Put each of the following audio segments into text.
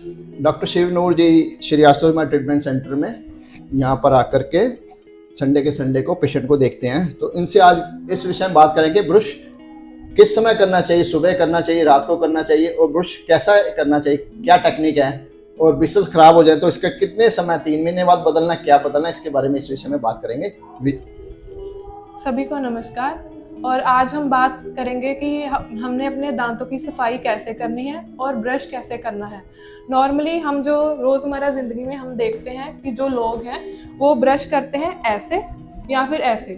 Doctor शिवनूर जी Srivastava treatment centre में यहाँ पर आकर के संडे को पेशेंट को देखते हैं। तो इनसे आज इस विषय में बात करेंगे, ब्रश किस समय करना चाहिए, सुबह करना चाहिए, रात को करना चाहिए, और ब्रश कैसा करना चाहिए, क्या टेक्निक है, और ब्रिसल्स खराब हो जाए तो इसका कितने समय, 3 महीने बाद बदलना, क्या बदलना, इसके बारे में इस विषय में बात करेंगे। सभी को नमस्कार। और आज हम बात करेंगे कि हमने अपने दांतों की सफाई कैसे करनी है और ब्रश कैसे करना है। नॉर्मली हम जो रोज़मर्रा ज़िंदगी में हम देखते हैं कि जो लोग हैं वो ब्रश करते हैं ऐसे या फिर ऐसे,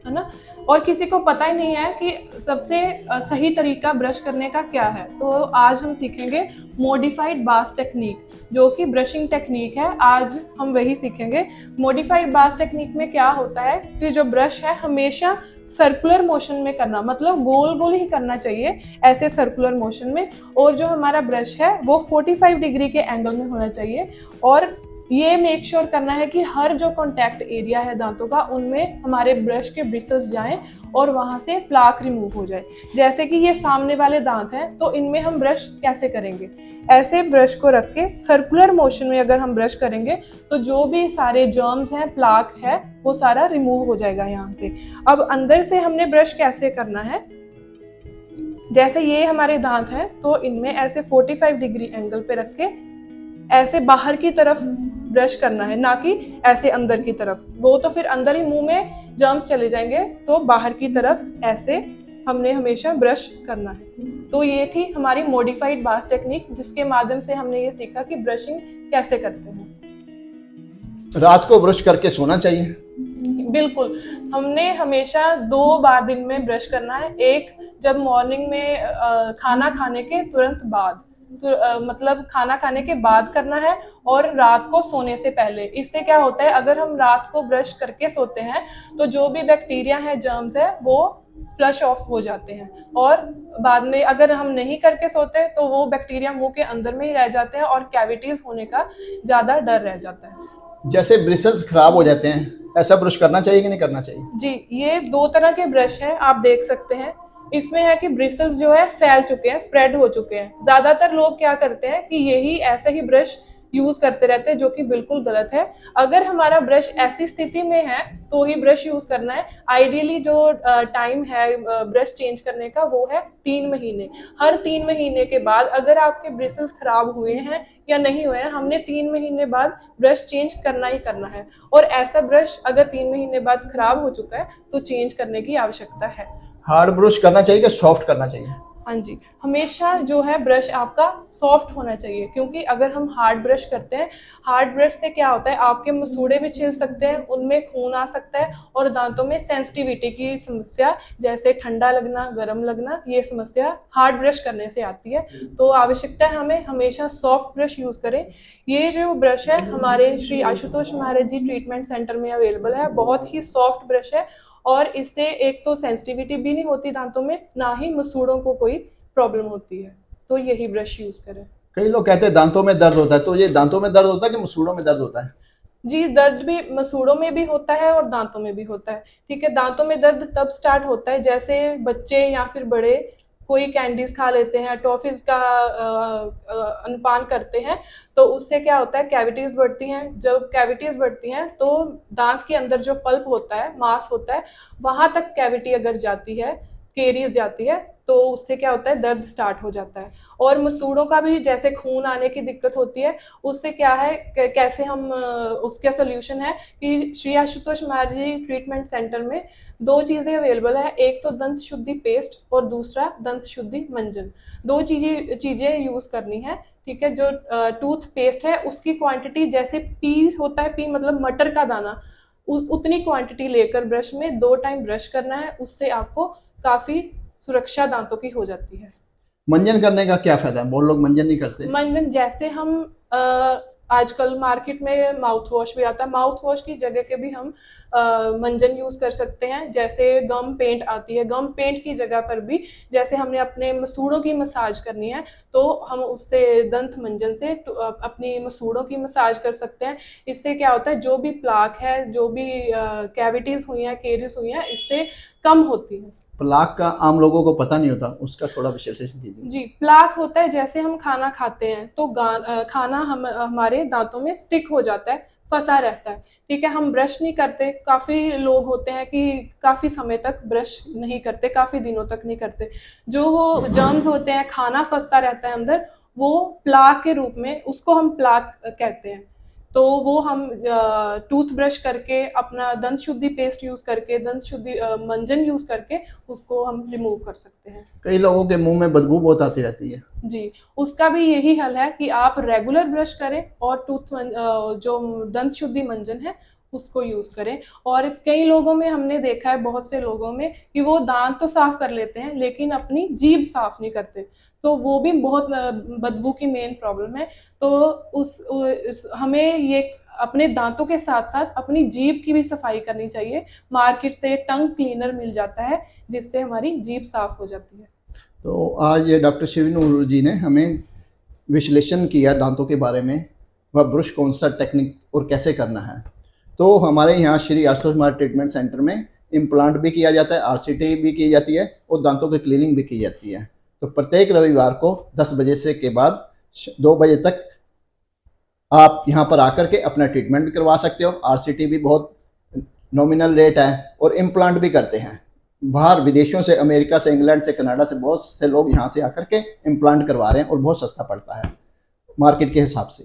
है ना, और किसी को पता ही नहीं है कि सबसे सही तरीका ब्रश करने का क्या है। तो आज हम सीखेंगे मॉडिफाइड बास टेक्निक, जो कि ब्रशिंग टेक्निक है। आज हम वही सीखेंगे। मॉडिफाइड बास टेक्निक में क्या होता है कि जो ब्रश है हमेशा सर्कुलर मोशन में करना, मतलब गोल गोल ही करना चाहिए, ऐसे सर्कुलर मोशन में। और जो हमारा ब्रश है वो 45 डिग्री के एंगल में होना चाहिए। और ये मेक श्योर करना है कि हर जो कॉन्टैक्ट एरिया है दांतों का, उनमें हमारे ब्रश के ब्रिसल्स जाएं और वहाँ से प्लाक रिमूव हो जाए। जैसे कि ये सामने वाले दांत हैं, तो इनमें हम ब्रश कैसे करेंगे, ऐसे ब्रश को रख के सर्कुलर मोशन में अगर हम ब्रश करेंगे तो जो भी सारे जर्म्स हैं, प्लाक है, वो सारा रिमूव हो जाएगा यहाँ से। अब अंदर से हमने ब्रश कैसे करना है, जैसे ये हमारे दांत हैं तो इनमें ऐसे 45 डिग्री एंगल पे रख के ऐसे बाहर की तरफ ब्रश करना है, ना कि ऐसे अंदर की तरफ। वो तो फिर अंदर ही मुंह में जर्म्स चले जाएंगे, तो बाहर की तरफ ऐसे हमने हमेशा ब्रश करना है। तो ये थी हमारी मॉडिफाइड बास टेक्निक, जिसके माध्यम से हमने ये सीखा कि ब्रशिंग कैसे करते हैं। रात को ब्रश करके सोना चाहिए? बिल्कुल, हमने हमेशा 2 बार दिन में ब्रश करना है। एक जब मॉर्निंग में खाना खाने के तुरंत बाद, मतलब खाना खाने के बाद करना है, और रात को सोने से पहले। इससे क्या होता है, अगर हम रात को ब्रश करके सोते हैं तो जो भी बैक्टीरिया है, जर्म्स है, वो फ्लश ऑफ हो जाते हैं। और बाद में अगर हम नहीं करके सोते तो वो बैक्टीरिया मुंह के अंदर में ही रह जाते हैं और कैविटीज होने का ज़्यादा डर रह जाता है। जैसे ब्रिसल्स खराब हो जाते हैं, ऐसा ब्रश करना चाहिए कि नहीं करना चाहिए? जी, ये 2 तरह के ब्रश हैं, आप देख सकते हैं। इसमें है कि ब्रिसल्स जो है फैल चुके हैं, स्प्रेड हो चुके हैं। ज्यादातर लोग क्या करते हैं कि यही ऐसे ही ब्रश यूज करते रहते हैं, जो कि बिल्कुल गलत है। अगर हमारा ब्रश ऐसी स्थिति में है तो ही ब्रश यूज करना है। आइडियली जो टाइम है ब्रश चेंज करने का, वो है 3 महीने। हर 3 महीने के बाद अगर आपके ब्रिसल्स खराब हुए हैं या नहीं हुए हैं, हमने 3 महीने बाद ब्रश चेंज करना ही करना है। और ऐसा ब्रश अगर 3 महीने बाद खराब हो चुका है तो चेंज करने की आवश्यकता है। हार्ड ब्रश करना चाहिए कि सॉफ्ट करना चाहिए? हाँ जी, हमेशा जो है ब्रश आपका सॉफ्ट होना चाहिए, क्योंकि अगर हम हार्ड ब्रश करते हैं, हार्ड ब्रश से क्या होता है, आपके मसूड़े भी छिल सकते हैं, उनमें खून आ सकता है, और दांतों में सेंसिटिविटी की समस्या, जैसे ठंडा लगना, गर्म लगना, ये समस्या हार्ड ब्रश करने से आती है। तो आवश्यकता है हमें हमेशा सॉफ्ट ब्रश यूज करें। ये जो ब्रश है हमारे श्री आशुतोष महाराज जी ट्रीटमेंट सेंटर में अवेलेबल है। बहुत ही सॉफ्ट ब्रश है, और इससे एक तो सेंसिटिविटी भी नहीं होती दांतों में, ना ही मसूड़ों को कोई प्रॉब्लम होती है। तो यही ब्रश यूज करें। कई लोग कहते हैं दांतों में दर्द होता है, तो ये दांतों में दर्द होता है कि मसूड़ों में दर्द होता है? जी, दर्द भी मसूड़ों में भी होता है और दांतों में भी होता है। ठीक है, दांतों में दर्द तब स्टार्ट होता है जैसे बच्चे या फिर बड़े कोई कैंडीज खा लेते हैं, टॉफीज का अनुपान करते हैं, तो उससे क्या होता है, कैविटीज बढ़ती हैं। जब कैविटीज बढ़ती हैं तो दांत के अंदर जो पल्प होता है, मांस होता है, वहां तक कैविटी अगर जाती है, केरीज जाती है, तो उससे क्या होता है, दर्द स्टार्ट हो जाता है। और मसूड़ों का भी जैसे खून आने की दिक्कत होती है, उससे क्या है, कैसे हम उसका सोल्यूशन है कि श्री आशुतोष महाराज जी ट्रीटमेंट सेंटर में 2 चीज़ें अवेलेबल है। एक तो दंत शुद्धि पेस्ट और दूसरा दंत शुद्धि मंजन। 2 चीज़ें यूज़ करनी है। ठीक है, जो टूथ पेस्ट है उसकी क्वांटिटी जैसे पी होता है, पी मतलब मटर का दाना, उतनी क्वांटिटी लेकर ब्रश में 2 टाइम ब्रश करना है। उससे आपको काफ़ी सुरक्षा दांतों की हो जाती है। मंजन करने का क्या फायदा है? बहुत लोग मंजन नहीं करते। मंजन जैसे हम आजकल मार्केट में माउथ वॉश भी आता है, माउथ वॉश की जगह के भी हम मंजन यूज कर सकते हैं। जैसे गम पेंट आती है, गम पेंट की जगह पर भी जैसे हमने अपने मसूड़ों की मसाज करनी है तो हम उससे दंत मंजन से अपनी मसूड़ों की मसाज कर सकते हैं। इससे क्या होता है, जो भी प्लाक है, जो भी कैविटीज हुई हैं, केरिस हुई हैं, इससे कम होती है। प्लाक का आम लोगों को पता नहीं होता, उसका थोड़ा विश्लेषण कीजिए। जी, प्लाक होता है जैसे हम खाना खाते हैं तो खाना हमारे दांतों में स्टिक हो जाता है, फंसा रहता है। ठीक है, हम ब्रश नहीं करते, काफी लोग होते हैं कि काफी समय तक ब्रश नहीं करते, काफी दिनों तक नहीं करते। जो वो जर्म्स होते हैं, खाना फंसता रहता है अंदर, वो प्लाक के रूप में, उसको हम प्लाक कहते हैं। तो वो हम टूथ ब्रश करके, अपना दंत शुद्धि पेस्ट यूज करके, दंत शुद्धि मंजन यूज करके उसको हम रिमूव कर सकते हैं। कई लोगों के मुंह में बदबू बहुत आती रहती है। जी, उसका भी यही हल है कि आप रेगुलर ब्रश करें और जो दंत शुद्धि मंजन है उसको यूज करें। और कई लोगों में हमने देखा है, बहुत से लोगों में, कि वो दांत तो साफ कर लेते हैं लेकिन अपनी जीभ साफ नहीं करते, तो वो भी बहुत बदबू की मेन प्रॉब्लम है। तो हमें ये अपने दांतों के साथ साथ अपनी जीभ की भी सफाई करनी चाहिए। मार्केट से टंग क्लीनर मिल जाता है जिससे हमारी जीभ साफ हो जाती है। तो आज ये डॉक्टर शिवनूर जी ने हमें विश्लेषण किया दांतों के बारे में, वह ब्रश कौन सा टेक्निक और कैसे करना है। तो हमारे यहाँ श्री आशुतोष कुमार ट्रीटमेंट सेंटर में इम्प्लांट भी किया जाता है, आरसीटी भी की जाती है और दांतों की क्लीनिंग भी की जाती है। तो प्रत्येक रविवार को 10 बजे से के बाद 2 बजे तक आप यहाँ पर आकर के अपना ट्रीटमेंट भी करवा सकते हो। आरसीटी भी बहुत नॉमिनल रेट है और इम्प्लांट भी करते हैं। बाहर विदेशों से, अमेरिका से, इंग्लैंड से, कनाडा से बहुत से लोग यहाँ से आकर के इम्प्लांट करवा रहे हैं और बहुत सस्ता पड़ता है मार्केट के हिसाब से।